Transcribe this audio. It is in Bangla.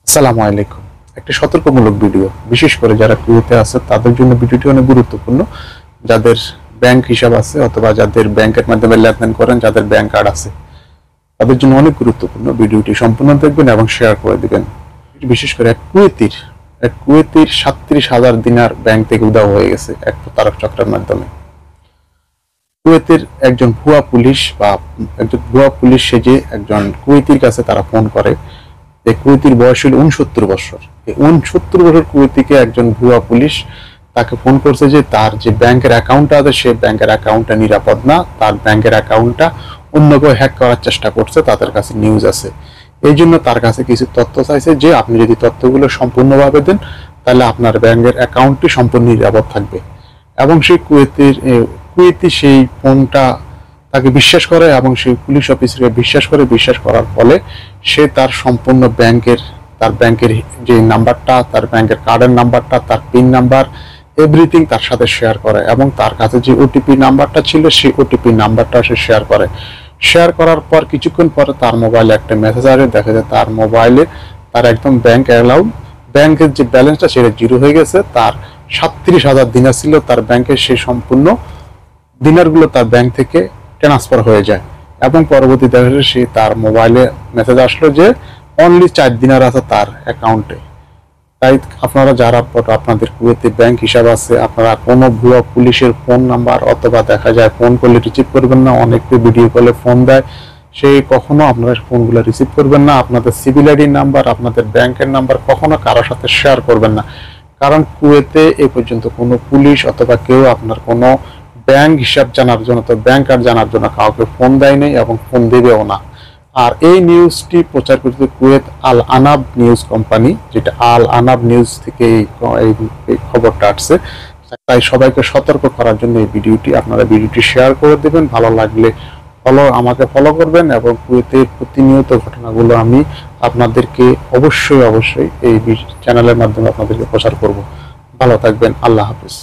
আসসালামু আলাইকুম। একটি সতর্কমূলক ভিডিও, বিশেষ করে যারা কুয়েতে আছে তাদের জন্য ভিডিওটি অনেক গুরুত্বপূর্ণ। যাদের ব্যাংক হিসাব আছে অথবা যাদের ব্যাংকের মাধ্যমে লেনদেন করেন, যাদের ব্যাংক কার্ড আছে, তাদের জন্য অনেক গুরুত্বপূর্ণ। ভিডিওটি সম্পূর্ণ দেখবেন এবং শেয়ার করে দিবেন। বিশেষ করে এক কুয়েতির ৩৭,০০০ দিনার ব্যাংক থেকে উধাও হয়ে গেছে এক প্রতারক চক্রের মাধ্যমে। কুয়েতের একজন ভুয়া পুলিশ সেজে একজন কুয়েতির কাছে তারা ফোন করে। কুয়েতির বয়স হল ৬৯ বছর। এই ৬৯ বছর কুয়েতিকে একজন ভুয়া পুলিশ তাকে ফোন করছে যে তার যে ব্যাংকের অ্যাকাউন্টটা আছে সে ব্যাংকের অ্যাকাউন্টটা নিরাপদ না, তার ব্যাংকের অ্যাকাউন্টটা অন্য কেউ হ্যাক করার চেষ্টা করছে, তাদের কাছে নিউজ আছে। এই জন্য তার কাছে কিছু তথ্য চাইছে যে আপনি যদি তথ্যগুলো সম্পূর্ণভাবে দেন তাহলে আপনার ব্যাংকের অ্যাকাউন্টটি সম্পূর্ণ নিরাপদ থাকবে। এবং সেই কুয়েতি সেই ফোনটা তাকে বিশ্বাস করে এবং সেই পুলিশ অফিসারকে বিশ্বাস করার ফলে সে তার সম্পূর্ণ তার ব্যাংকের যে নাম্বারটা, তার ব্যাংকের কার্ডের নাম্বারটা, তার পিন নাম্বার, এভরিথিং তার সাথে শেয়ার করে এবং তার কাছে যে ওটিপি নাম্বারটা ছিল সেই ওটিপি নাম্বারটা সে শেয়ার করার পর কিছুক্ষণ পরে তার মোবাইলে একটা মেসেজ আসে। দেখা যায় তার মোবাইলে তার একদম ব্যাংকের যে ব্যালেন্সটা সেটা জিরো হয়ে গেছে। তার ৩৭,০০০ দিনার ছিল তার ব্যাংকে, সেই সম্পূর্ণ দিনারগুলো তার ব্যাংক থেকে ট্রান্সফার হয়ে যায় এবং পরবর্তী দেখা যায় সে তার মোবাইলে মেসেজ আসলো যে অনলি ৪ দিনার আছে তার অ্যাকাউন্টে। তাই আপনারা যারা আপনাদের কুয়েতে ব্যাংক হিসাব আছে, আপনারা কোনো ভুয়া পুলিশের ফোন নাম্বার অথবা দেখা যায় ফোন করলে রিসিভ করবেন না। অনেকে ভিডিও কলে ফোন দেয়, সেই কখনো আপনারা ফোনগুলো রিসিভ করবেন না। আপনাদের সিভিল আইডি নাম্বার, আপনাদের ব্যাংকের নাম্বার কখনো কারোর সাথে শেয়ার করবেন না, কারণ কুয়েতে এ পর্যন্ত কোনো পুলিশ অথবা কেউ আপনার কোনো ব্যাংক হিসাব জানার জন্য, তো ব্যাংক কার্ড জানার জন্য কাউকে ফোন দেয় নাই এবং ফোন দেবেও না। আর এই নিউজটি প্রচার করতে কুয়েত আল আনাব নিউজ কোম্পানি, যেটা আল আনাব নিউজ থেকে এই খবরটা আসছে। তাই সবাইকে সতর্ক করার জন্য এই ভিডিওটি, আপনারা ভিডিওটি শেয়ার করে দেবেন। ভালো লাগলে আমাকে ফলো করবেন এবং কুয়েতের প্রতিনিয়ত ঘটনাগুলো আমি আপনাদেরকে অবশ্যই এই চ্যানেলের মাধ্যমে আপনাদেরকে প্রচার করব। ভালো থাকবেন। আল্লাহ হাফেজ।